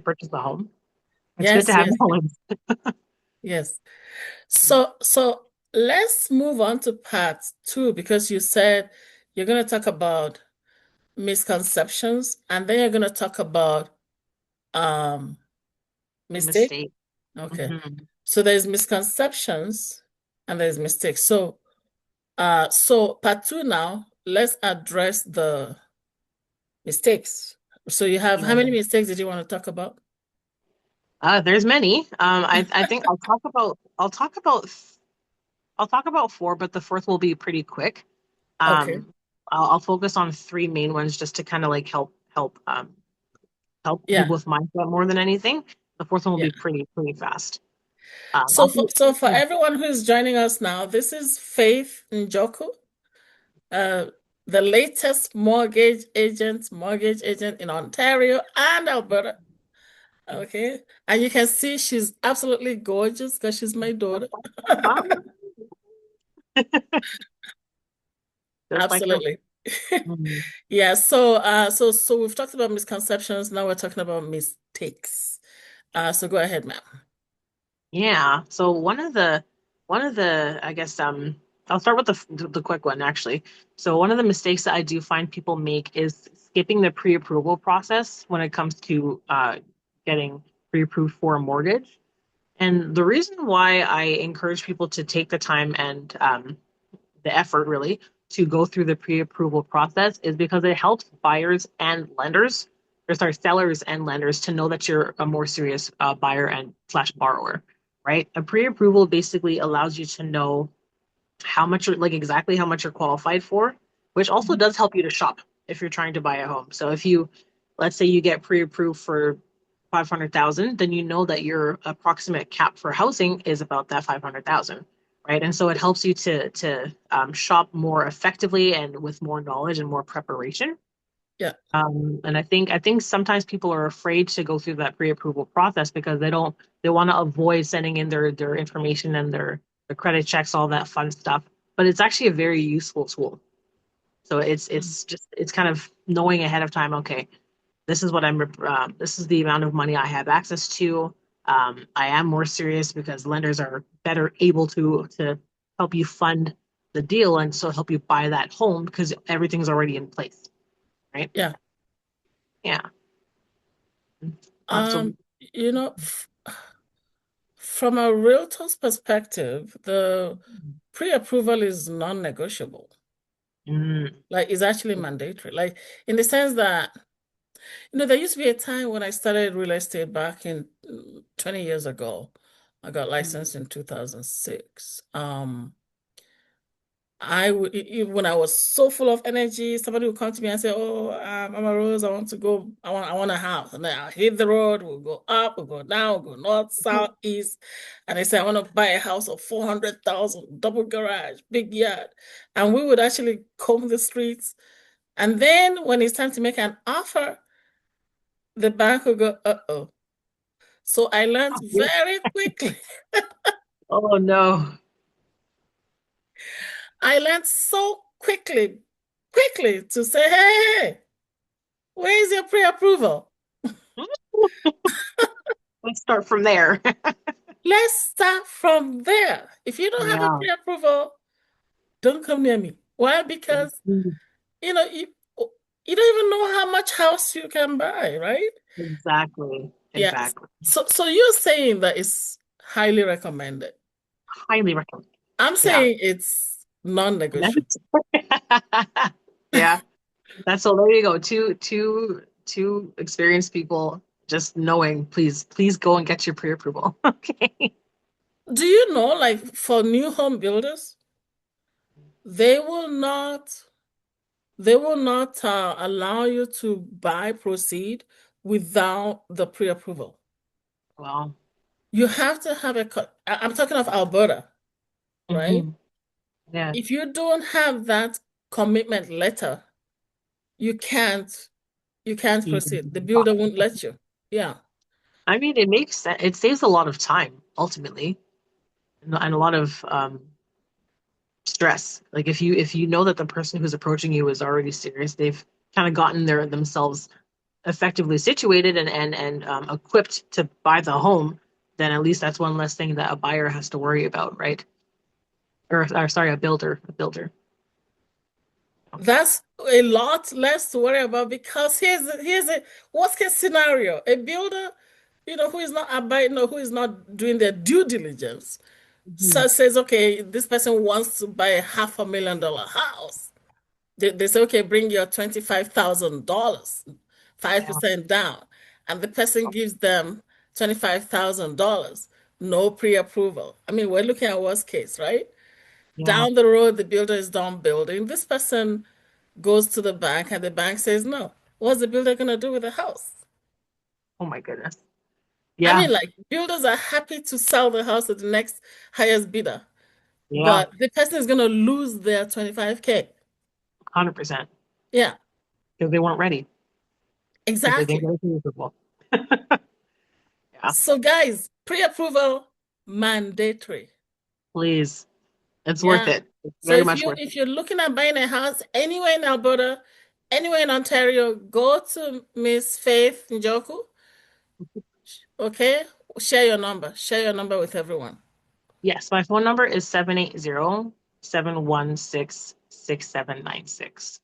purchase the home. It's good to Yes, have yes, knowledge. yes. So let's move on to part two because you said you're going to talk about misconceptions and then you're going to talk about um The mistake. mistake. Okay. Hmm. So there's misconceptions and there's mistakes. So part two now, let's address the mistakes. So you have how many Yeah. mistakes did you want to talk about? There's many. I think I'll talk about four, but the fourth will be pretty quick. Okay. Um, I'll focus on three main ones just to kind of like help Yeah. people with mindset more than anything. The fourth one will Yeah. be pretty fast. So I'll for do. so for Yeah. everyone who's joining us now, this is Faith Njoku, uh, the latest mortgage agent in Ontario and Alberta. Okay. And you can see she's absolutely gorgeous because she's my daughter. Um, just like her. Absolutely. Mhm. Yeah, so we've talked about misconceptions. Now we're talking about mistakes. So go ahead, ma'am. Yeah. So one of the I guess I'll start with the quick one actually. So one of the mistakes that I do find people make is skipping the pre-approval process when it comes to getting pre-approved for a mortgage. And the reason why I encourage people to take the time and the effort really to go through the pre-approval process is because it helps buyers and lenders, or sorry, sellers and lenders to know that you're a more serious buyer and slash borrower, right? A pre-approval basically allows you to know how much you're like exactly how much you're qualified for, which also Mhm. does help you to shop if you're trying to buy a home. So if you, let's say you get pre-approved for 500,000, then you know that your approximate cap for housing is about that 500,000, right? And so it helps you to shop more effectively and with more knowledge and more preparation. Yeah, And I think sometimes people are afraid to go through that pre-approval process because they want to avoid sending in their information and their credit checks, all that fun stuff. But it's actually a very useful tool. So mm, it's kind of knowing ahead of time. Okay, this is what this is the amount of money I have access to. I am more serious because lenders are better able to help you fund the deal and so help you buy that home because everything's already in place, right? yeah. Yeah. So Um, you know, from a realtor's perspective, the pre-approval is non-negotiable. mm, Like, it's actually mandatory. Like, in the sense that, there used to be a time when I started real estate back in 20 years ago. I got licensed in 2006. When I was so full of energy, somebody would come to me and say, "Oh, Mama Rose, I want to go. I want a house." And then I hit the road. We'll go up, we'll go down, we'll go north, south, east. And they say, "I want to buy a house of 400,000, double garage, big yard." And we would actually comb the streets. And then when it's time to make an offer, the bank will go, "Uh-oh." So I learned very quickly. oh no. I learned so quickly to say, "Hey, where is your pre-approval?" Let's start from there. Let's start from there. If you don't have a Yeah. pre-approval, don't come near me. Why? Because Mhm. you know you don't even know how much house you can buy, right? Exactly. Yes. Exactly. So you're saying that it's highly recommended. Highly recommend. I'm Yeah. saying it's non-negotiable. Yeah. That's so there you go. Two experienced people just knowing, please go and get your pre-approval. Okay. Do you know, like for new home builders, they will not they will not allow you to buy proceed without the pre-approval. Well, You have to have I'm talking of Alberta, right? hmm. Yeah. If you don't have that commitment letter, you can't you can't You proceed. The can builder talk. won't let you. Yeah. I mean, it makes sense. It saves a lot of time ultimately, and a lot of stress. Like if you know that the person who's approaching you is already serious, they've kind of gotten there themselves effectively situated and equipped to buy the home, then at least that's one less thing that a buyer has to worry about, right? Or sorry, a builder. That's a lot less to worry about because here's a worst case scenario. A builder, who is not abiding or who is not doing their due diligence, Mhm. so says, okay, this person wants to buy a $500,000 house. They say, okay, bring your $25,000, Yeah. 5% down. And the person gives them $25,000, no pre-approval. I mean, we're looking at worst case, right? Yeah. Down the road, the builder is done building. This person goes to the bank and the bank says no. What's the builder going to do with the house? Oh my goodness. I Yeah. mean, like builders are happy to sell the house to the next highest bidder, Yeah. but the person is going to lose their 25K. 100%. Yeah, Because they weren't ready. Because they didn't exactly. get approval. Yeah. So guys, pre-approval mandatory. Please. It's worth Yeah. it. It's So very if much you worth if it. you're looking at buying a house anywhere in Alberta, anywhere in Ontario, go to Miss Faith Njoku. Okay? Share your number. Share your number with everyone. Yes, my phone number is 780-716-6796.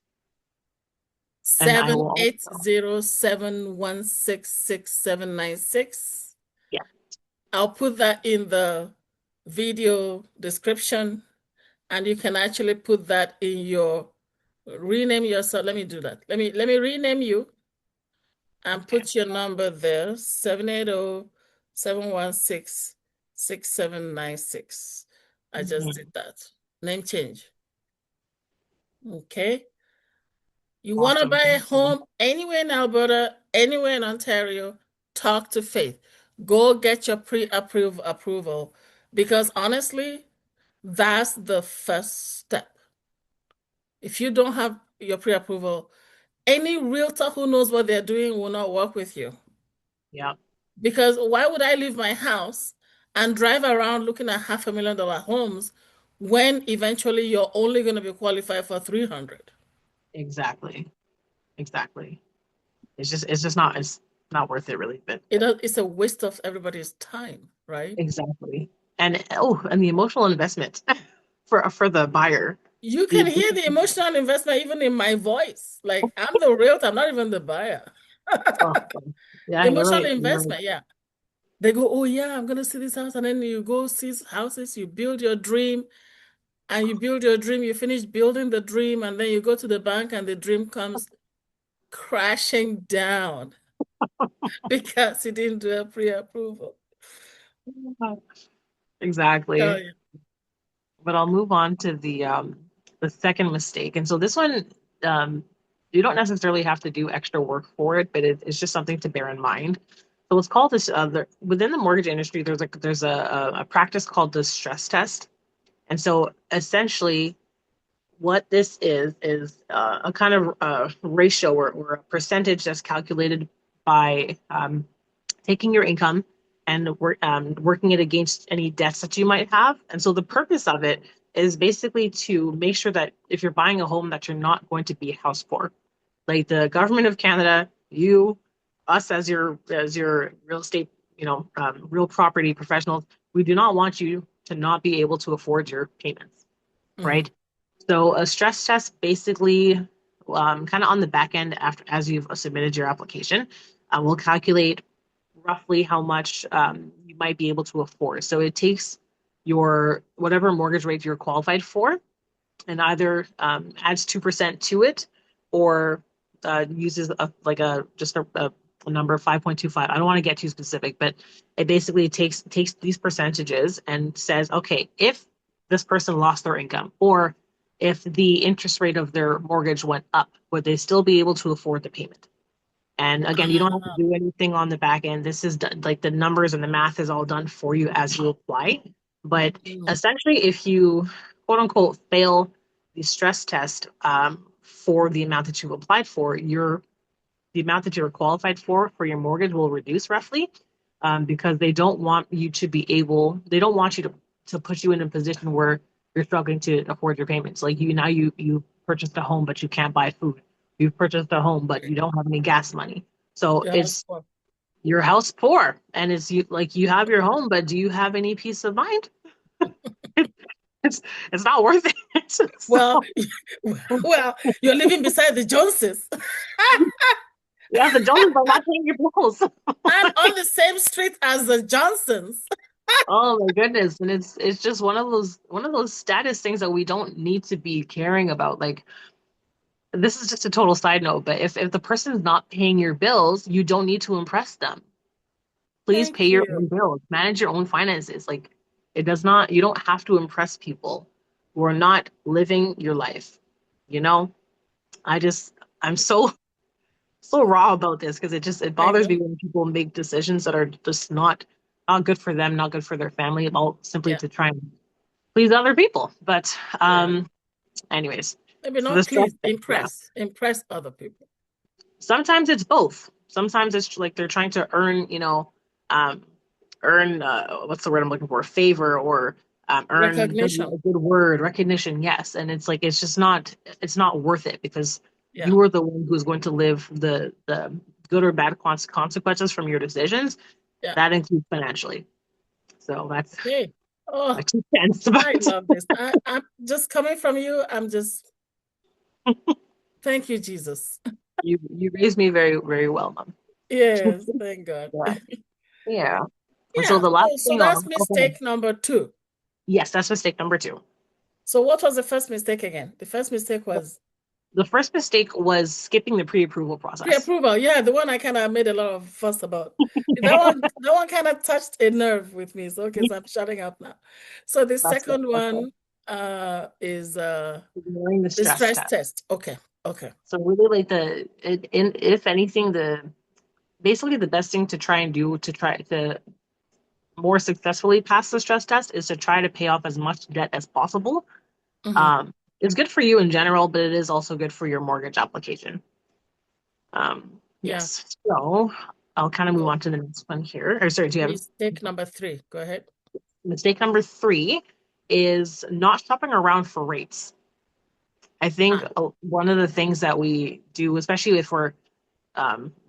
And I Seven will eight also, zero 716 6796. yeah, I'll put that in the video description, and you can actually put that in your rename yourself. Let me do that. Let me rename you and okay. put your number there, 780-716-6796. I just did Mhm. that. Name change. Okay. You want to Awesome. buy a Thank you. home anywhere in Alberta, anywhere in Ontario, talk to Faith. Go get your pre-approve approval because honestly, that's the first step. If you don't have your pre-approval, any realtor who knows what they're doing will not work with you. Yeah, Because why would I leave my house and drive around looking at $500,000 homes when eventually you're only going to be qualified for 300? exactly. Exactly. It's not worth it really, but It's a waste of everybody's time, right? exactly. And the emotional investment for the buyer. You The can hear the emotional investment even in my voice. Like I'm the realtor, I'm not even the buyer. oh, yeah, you're Emotional right. You're right. investment, yeah. They go, oh yeah, I'm gonna see this house, and then you go see houses, you build your dream, and you build your dream, you finish building the dream, and then you go to the bank and the dream comes crashing down because you didn't do a pre-approval. Oh Exactly. yeah. But I'll move on to the second mistake. And so this one, um, you don't necessarily have to do extra work for it, but it's just something to bear in mind. So it's called this within the mortgage industry, there's a practice called the stress test. And so essentially what this is a kind of ratio or a percentage that's calculated by taking your income and working it against any debts that you might have. And so the purpose of it is basically to make sure that if you're buying a home, that you're not going to be house poor. Like the government of Canada, you, us as your real estate, real property professionals, we do not want you to not be able to afford your payments, Mhm. right? So a stress test basically, kind of on the back end after as you've submitted your application, will calculate roughly how much you might be able to afford. So it takes your whatever mortgage rate you're qualified for and either adds 2% to it or uses a number 5.25. I don't want to get too specific, but it basically takes these percentages and says, okay, if this person lost their income or if the interest rate of their mortgage went up, would they still be able to afford the payment? And again, you don't have to Ah, do anything on the back end. This is done, like the numbers and the math is all done for you as you apply. But mm, essentially, if you quote unquote fail the stress test for the amount that you've applied for, the amount that you're qualified for your mortgage will reduce roughly because they don't want you to put you in a position where you're struggling to afford your payments. Like you purchased a home, but you can't buy food. You've purchased a home, but you don't have any gas money. So Your house it's poor. your house poor, and it's you like you have your home, but do you have any peace of mind? It's it's not worth it. Well, So well, you're living beside the Joneses yeah, the Joneses are not paying your bills. and on the same street as the Johnsons. Oh my goodness. And it's just one of those status things that we don't need to be caring about. Like this is just a total side note, but if the person's not paying your bills, you don't need to impress them. Please pay Thank your you. own bills. Manage your own finances. Like it does not, you don't have to impress people who are not living your life. You know? I just I'm so raw about this because it I bothers me know. when people make decisions that are just not good for them, not good for their family, all simply Yeah, to try and please other people. But yeah. anyways, Maybe so the not stress please, test, yeah. impress other people. Sometimes it's both. Sometimes it's like they're trying to earn, um, earn what's the word I'm looking for? Favor or earn Recognition. a good word, recognition. Yes, and it's like it's not worth it because Yeah, you are the one who's going to live the good or bad consequences from your decisions. yeah. That includes financially. So that's Hey, my oh, 2 cents. I But love this. I'm just coming from you. I'm just, thank you, Jesus. you raised me very very well, mom. Yes, thank God. Yeah, yeah. And so Yeah, the last so thing that's go ahead. mistake number two. Yes, that's mistake number two. So what was the first mistake again? The first mistake was The first mistake was skipping the pre-approval process. pre-approval. Yeah, the one I kind of made a lot of fuss about. That one kind of touched a nerve with me. So okay, so I'm shutting up now. So the That's it. second That's it. one is Ignoring the the stress stress test. test. Okay, okay. So really, like if anything, the basically the best thing to try and do to try to more successfully pass the stress test is to try to pay off as much debt as possible. Hmm. It's good for you in general, but it is also good for your mortgage application. Yeah. Yes. So I'll kind of move So on to the next one here. Or sorry, do you have mistake number three. Go ahead. mistake number three is not shopping around for rates. I think Ah. one of the things that we do, especially if we're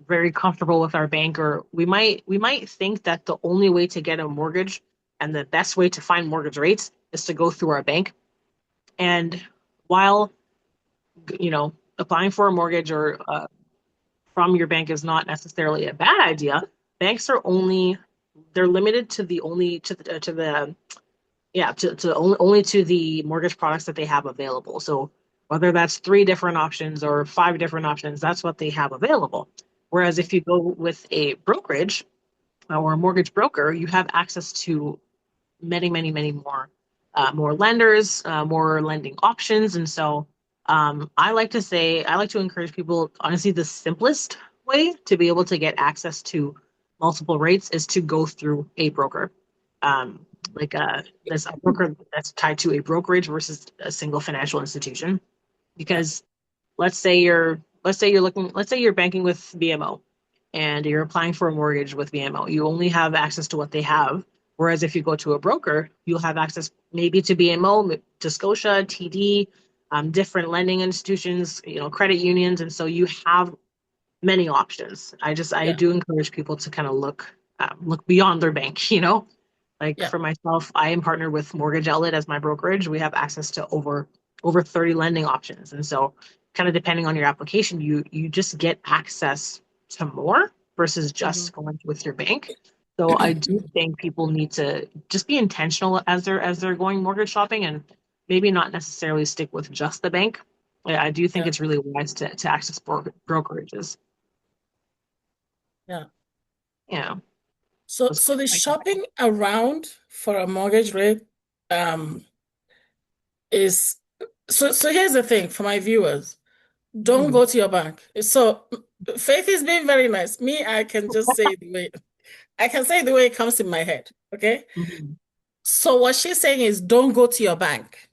very comfortable with our bank, or we might think that the only way to get a mortgage and the best way to find mortgage rates is to go through our bank. And while applying for a mortgage or from your bank is not necessarily a bad idea, banks are only they're limited to the only to the yeah to only to the mortgage products that they have available. So whether that's three different options or five different options, that's what they have available. Whereas Hmm. if you go with a brokerage or a mortgage broker, you have access to many, many, many more lenders, more lending options. And so I like to encourage people, honestly, the simplest way to be able to get access to multiple rates is to go through a broker. Um, like there's a broker that's tied to a brokerage versus a single financial institution. Yeah. Because let's say you're banking with BMO and you're applying for a mortgage with BMO. You only have access to what they have. Whereas if you go to a broker, you'll have access maybe to BMO, to Scotia, TD, different lending institutions, credit unions, and so you have many options. I Yeah. do encourage people to kind of look beyond their bank. Like Yeah. for myself, I am partnered with Mortgage Outlet as my brokerage. We have access to over 30 lending options. And so kind of depending on your application, you just get access to more versus Hmm. just going with your bank. So I do think people need to just be intentional as they're going mortgage shopping and maybe not necessarily stick with just the bank. I do think Yeah. it's really wise to access brokerages. Yeah. Yeah. So the shopping around for a mortgage rate um is so here's the thing for my viewers. Don't Mhm, go to your bank. So Faith is being very nice. Me, I can just say it the way I can say it the way it comes in my head. Okay. mhm, So what she's saying is don't go to your bank.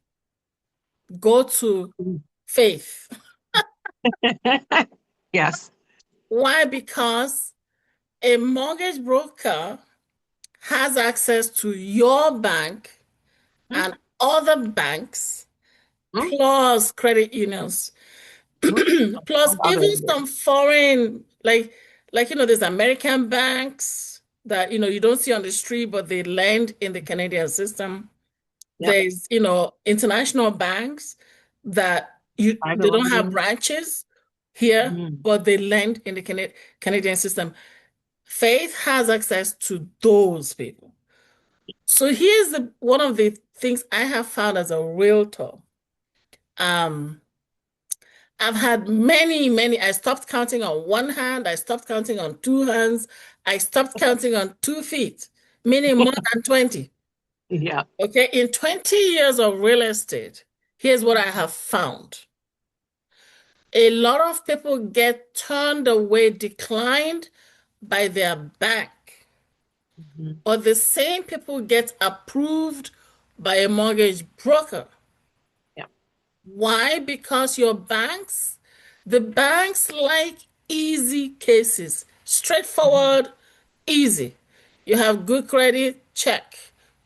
Go to mhm. Faith. Yes. Why? Because a mortgage broker has access to your bank Mhm, and other banks, mhm, plus credit unions, mhm. plus Other even lenders. some foreign, like Like, there's American banks that, you don't see on the street, but they lend in the Canadian system. Yep. There's, international banks that Private they don't have lending. branches here, Mhm. but they lend in the Canadian system. Faith has access to those people. So here's one of the things I have found as a realtor. Um, I've had many, many. I stopped counting on one hand. I stopped counting on two hands. I stopped counting on 2 feet, meaning more than 20. Yeah. Okay, in 20 years of real estate, here's what I have found. A lot of people get turned away, declined by their bank, Mhm. but the same people get approved by a mortgage broker. Yep. Why? Because the banks like easy cases, Mhm. straightforward, easy. You have good credit, check.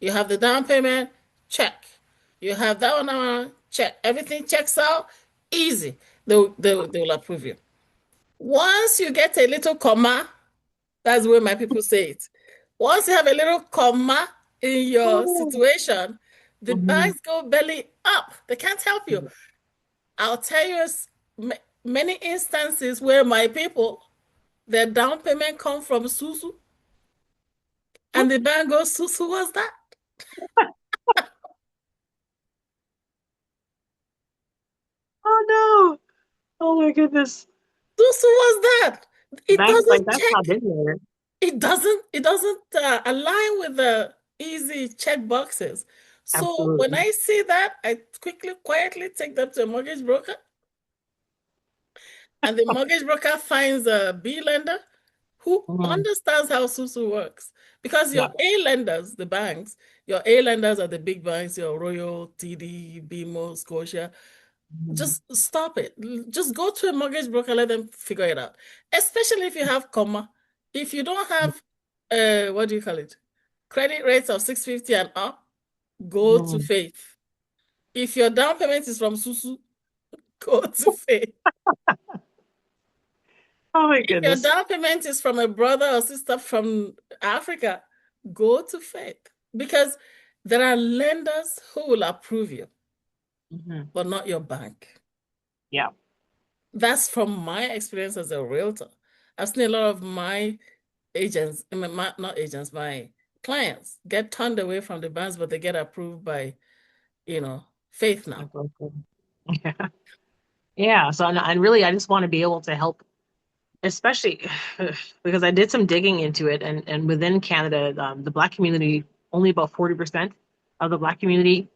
You have the down payment, check. You have that one, check. Everything checks out, easy. They will approve you. Once you get a little comma, that's the way my people say it. Once you have a little comma in your Oh. situation, the Mhm. banks go belly up. They can't help you. I'll tell you many instances where my people, their down payment come from Susu, and the bank goes, Susu, what's that? Oh no. Oh my goodness. Susu, what's that? It Banks like doesn't that's check. not in there. It doesn't align with the easy check boxes. So when Absolutely. I see that, I quickly, quietly take them to a mortgage broker, and the mortgage broker finds a B lender who Mhm. understands how SUSU works. Because your Yeah. A lenders, the banks, your A lenders are the big banks, your Royal, TD, BMO, Scotia. Mhm. Just stop it. Just go to a mortgage broker, let them figure it out. Especially if you have comma. If you don't have, what do you call it? Credit rates of 650 and up, go to Mhm. Faith. If your down payment is from SUSU, go to Faith. Oh my If your goodness. down payment is from a brother or sister from Africa, go to Faith because there are lenders who will approve you, Mhm. but not your bank. Yeah. That's from my experience as a realtor. I've seen a lot of my agents, not agents, my clients get turned away from the banks, but they get approved by, Faith now. That's so cool. Yeah. Yeah. So and really, I just want to be able to help, especially because I did some digging into it, and within Canada, the Black community, only about 40% of the Black community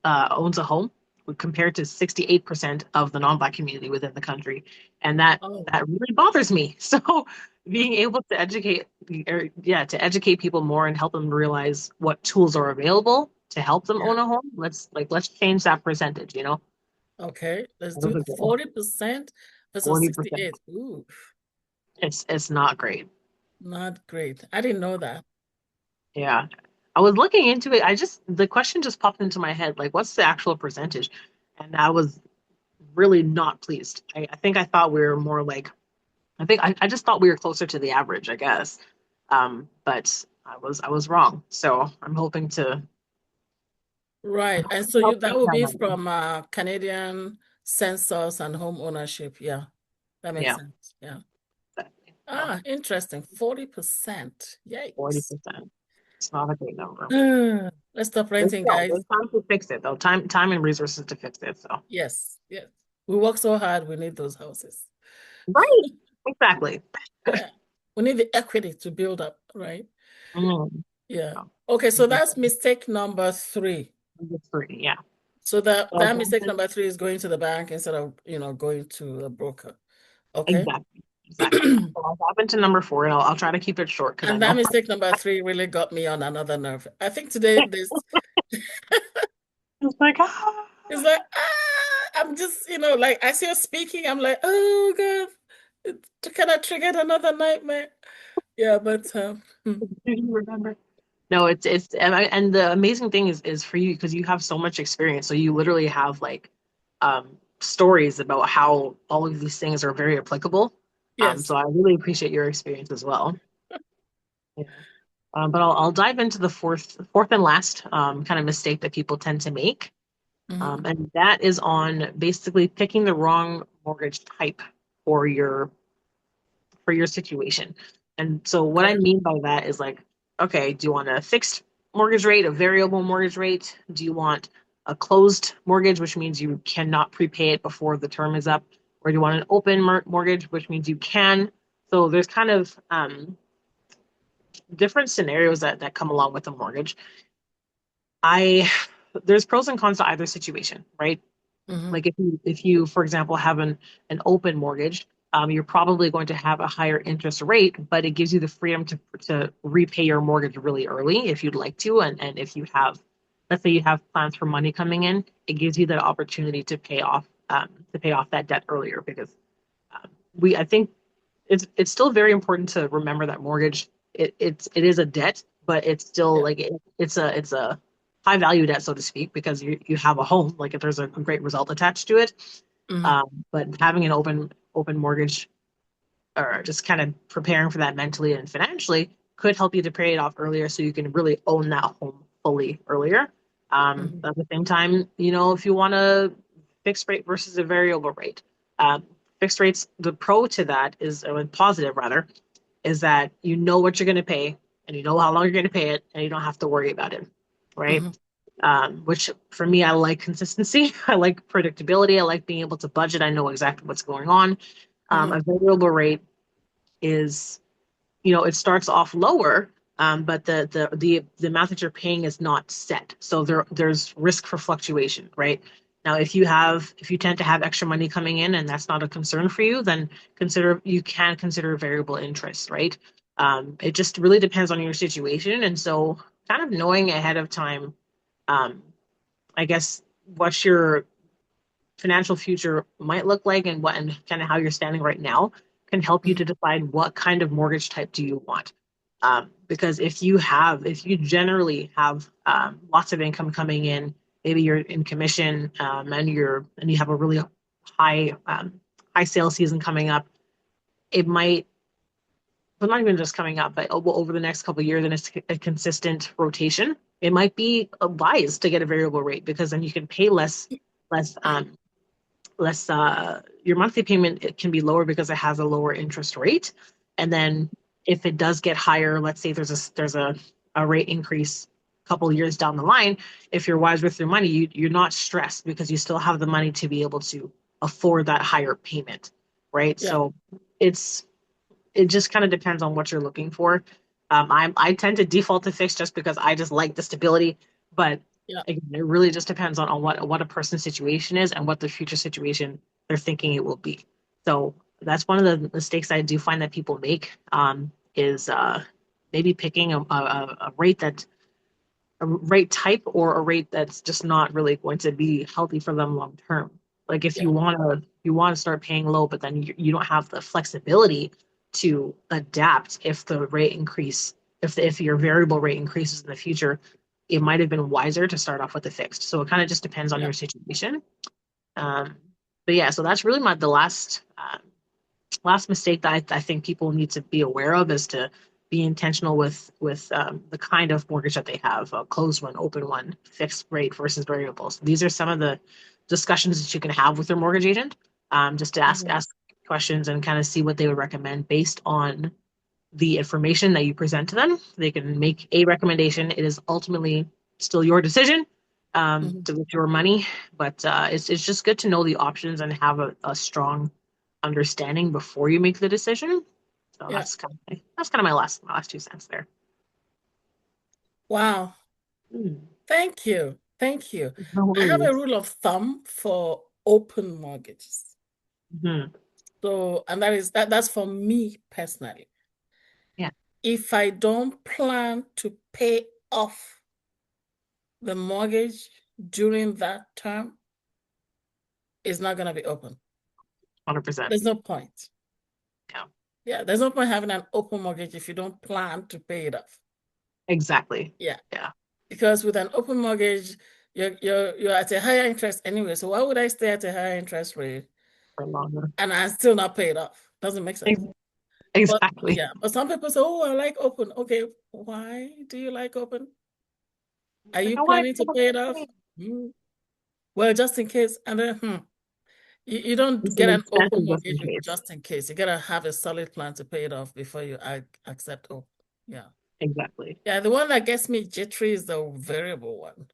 owns a home, compared to 68% of the non-Black community within the country, and that Oh, that really bothers me. So being able to educate, or yeah, to educate people more and help them realize what tools are available to help them yeah. own a home. Let's change that percentage. Okay, let's That was do a goal. 40% versus 40%. 68. Ooh, It's not great. not great. I didn't know that. Yeah. I was looking into it. The question just popped into my head, like, what's the actual percentage? And I was really not pleased. I think I thought we were more like, I just thought we were closer to the average, I guess. But I was wrong. So I'm hoping to Right. And so help that change will that be number. from Canadian census and home ownership. Yeah, that makes Yeah. sense. Yeah. So Ah, interesting. 40%. Yikes. 40%. It's not a great number. Let's stop There's renting, still guys. there's time to fix it though. Time and resources to fix it. So Yes, yes. We work so hard, we need those houses. right. Exactly. Yeah. We need the equity to build up, right? Mm. Yeah. So, Okay, so that's mistake number three. number three. Yeah. So that So that mistake number three is going to the bank instead of, going to a broker. Okay. exactly. Exactly. So I'll hop into number four, and I'll try to keep it short because I And that know mistake number three really got me on another nerve. I think today this it's like, ah. is like, I'm just, like I see her speaking, I'm like, oh God, it kind of triggered another nightmare. Yeah, but Do you remember? No, it's and the amazing thing is for you because you have so much experience. So you literally have like stories about how all of these things are very applicable. Yes. So I really appreciate your experience as well. Yeah. But I'll dive into the fourth and last kind of mistake that people tend to make. Mm-hmm. And that is on basically picking the wrong mortgage type for your situation. And so what I Okay. mean by that is like, okay, do you want a fixed mortgage rate, a variable mortgage rate? Do you want a closed mortgage, which means you cannot prepay it before the term is up? Or do you want an open mortgage, which means you can? So there's kind of different scenarios that come along with a mortgage. I there's pros and cons to either situation, right? Mm-hmm. Like if you for example have an open mortgage, you're probably going to have a higher interest rate, but it gives you the freedom to repay your mortgage really early if you'd like to, and if you have, let's say you have plans for money coming in, it gives you that opportunity to pay off that debt earlier because we I think it's still very important to remember that mortgage it is a debt, but it's still Yeah. like it's a high value debt, so to speak, because you have a home. Like if there's a great result attached to it, Mm-hmm. but having an open mortgage or just kind of preparing for that mentally and financially could help you to pay it off earlier, so you can really own that home fully earlier. Mm-hmm. At the same time, if you want a fixed rate versus a variable rate, um, fixed rates, the pro to that is, or positive rather, is that you know what you're going to pay and you know how long you're going to pay it and you don't have to worry about it, right? Mm-hmm. Which for me, I like consistency. I like predictability. I like being able to budget. I know exactly what's going on. Mm-hmm. A variable rate is, it starts off lower, but the amount that you're paying is not set. So there's risk for fluctuation, right? Now, if you tend to have extra money coming in and that's not a concern for you, then you can consider variable interest, right? It just really depends on your situation, and so kind of knowing ahead of time, um, I guess what your financial future might look like and kind of how you're standing right now can help you Mm-hmm. to decide what kind of mortgage type do you want. Because if you generally have lots of income coming in, maybe you're in commission, and you have a really high high sales season coming up, it might, but not even just coming up, but over the next couple of years, and it's a consistent rotation. It might be wise to get a variable rate because then you can pay less your monthly payment, it can be lower because it has a lower interest rate. And then if it does get higher, let's say there's a rate increase a couple of years down the line, if you're wise with your money, you're not stressed because you still have the money to be able to afford that higher payment, right? Yeah. So it's it just kind of depends on what you're looking for. I tend to default to fixed just because I just like the stability, but Yeah. again, it really just depends on what a person's situation is and what the future situation they're thinking it will be. So that's one of the mistakes I do find that people make, is maybe picking a rate that a rate type or a rate that's just not really going to be healthy for them long term. Like if Yeah. you want to start paying low, but then you don't have the flexibility to adapt if the rate increase if your variable rate increases in the future, it might have been wiser to start off with a fixed. So it kind of just depends on Yeah. your situation. Um, but yeah, so that's really the last mistake that I think people need to be aware of is to be intentional with the kind of mortgage that they have: a closed one, open one, fixed rate versus variables. These are some of the discussions that you can have with your mortgage agent, just to ask Mm-hmm. ask questions and kind of see what they would recommend based on the information that you present to them. They can make a recommendation. It is ultimately still your decision, Mm-hmm. to with your money, but it's just good to know the options and have a strong understanding before you make the decision. So Yeah. that's kind of my last 2 cents there. Wow. Hmm. Thank you. Thank you. No I have a worries. rule of thumb for open mortgages. Hmm. So, and that's for me personally. Yeah, If I don't plan to pay off the mortgage during that term, it's not going to be open. 100%. There's no point. Yeah, Yeah, there's no point having an open mortgage if you don't plan to pay it off. exactly. Yeah, Yeah, because with an open mortgage, you're at a higher interest anyway. So why would I stay at a higher interest rate for longer. and I still not pay it off? Doesn't make sense. Ex- But Exactly. yeah, but some people say, "Oh, I like open." Okay, why do you like open? Are Like you I want planning to to pay it off? Hmm. Well, just in case. And then, you don't it's get an an open expensive just in mortgage case. just in case. You gotta have a solid plan to pay it off before you accept open. Yeah. Exactly. Yeah, the one that gets me jittery is the variable one.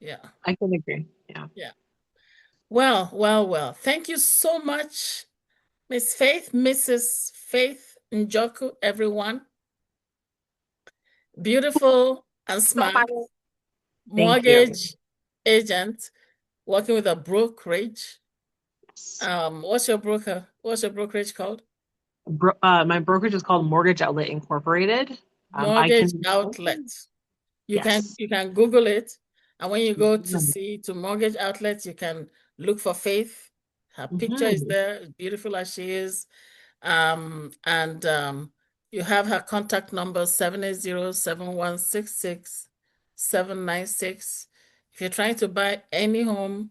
Yeah. I can agree. Yeah. Yeah. Well, well, well. Thank you so much, Miss Faith, Mrs. Faith Njoku, everyone. Beautiful and So smart funny. Thank you. mortgage agent working with a brokerage. Yes. What's your broker? What's your brokerage called? My brokerage is called Mortgage Outlet Incorporated. I Mortgage can, outlet. yes. You can Google it, and when you go to Mhm. see to mortgage outlets, you can look for Faith. Her picture is Mhm. there, as beautiful as she is. And you have her contact number 780-7166-796. If you're trying to buy any home,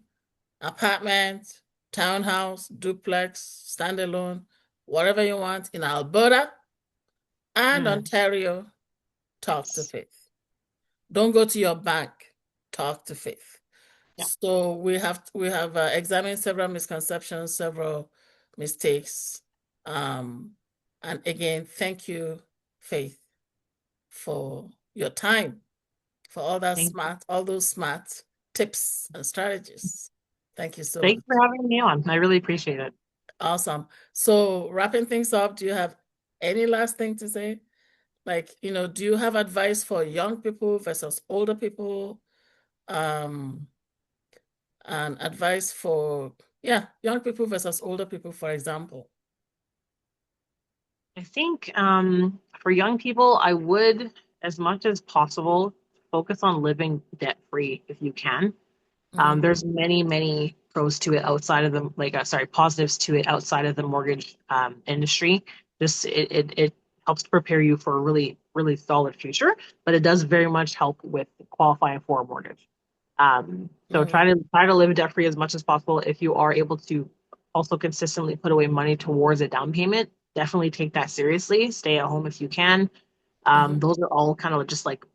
apartment, townhouse, duplex, standalone, whatever you want in Alberta and Yeah. Ontario, talk to Yes. Faith. Don't go to your bank, talk to Faith. Yeah. So we have examined several misconceptions, several mistakes. Um, and again, thank you, Faith, for your time, for Thank, all those smart tips and strategies. Thank you so thanks much. for having me on. I really appreciate it. Awesome. So wrapping things up, do you have any last thing to say? Like, do you have advice for young people versus older people? Um, and advice for, yeah, young people versus older people, for example. I think for young people, I would, as much as possible, focus on living debt free if you can. Hmm. There's many pros to it outside of the positives to it outside of the mortgage industry. Just it helps prepare you for a really solid future, but it does very much help with qualifying for a mortgage. So Hmm. try to live debt free as much as possible. If you are able to also consistently put away money towards a down payment, definitely take that seriously. Stay at home if you can. Hmm. Those are all kind of just like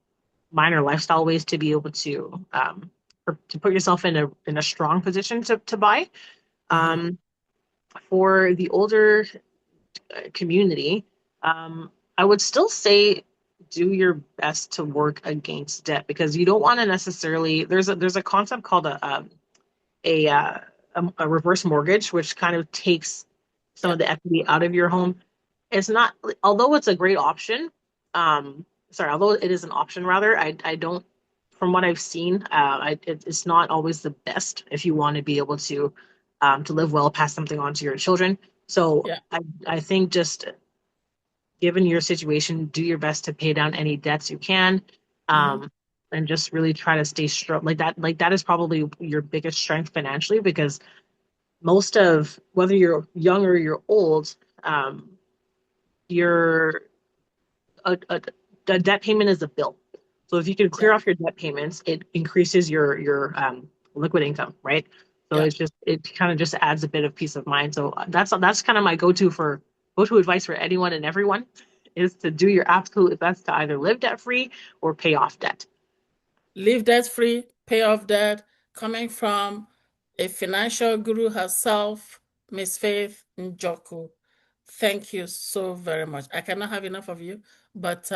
minor lifestyle ways to be able to put yourself in a strong position to buy. Hmm. Um, for the older community, I would still say do your best to work against debt because you don't want to necessarily. There's a concept called a, uh, a reverse mortgage, which kind of takes some Yeah, of the equity out of your home. It's not, although it's a great option. Although it is an option, rather, I don't. From what I've seen, it's not always the best if you want to be able to live well, pass something on to your children. So yeah. I think just given your situation, do your best to pay down any debts you can, Hmm. um, and just really try to stay strong. Like that is probably your biggest strength financially because most of whether you're young or you're old, um, your a debt payment is a bill. So if you can Yeah, clear off your debt payments, it increases your liquid income, right? So yeah. it kind of just adds a bit of peace of mind. So that's kind of my go to advice for anyone and everyone is to do your absolute best to either live debt free or pay off debt. Live debt free, pay off debt, coming from a financial guru herself, Miss Faith Njoku. Thank you so very much. I cannot have enough of you, but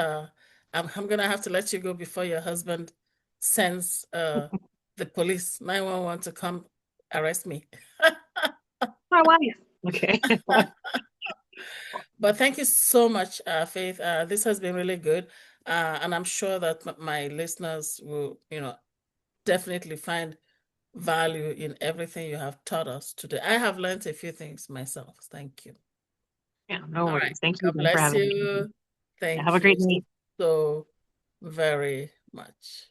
I'm gonna have to let you go before your husband sends the police 911 to come arrest me. My wife. Okay. But thank you so much, Faith. This has been really good, and I'm sure that my listeners will, definitely find value in everything you have taught us today. I have learned a few things myself. Thank you. Yeah, no All right. worries. Thank you God again for bless having me. you. Yeah, have Thank a you great night. so very much.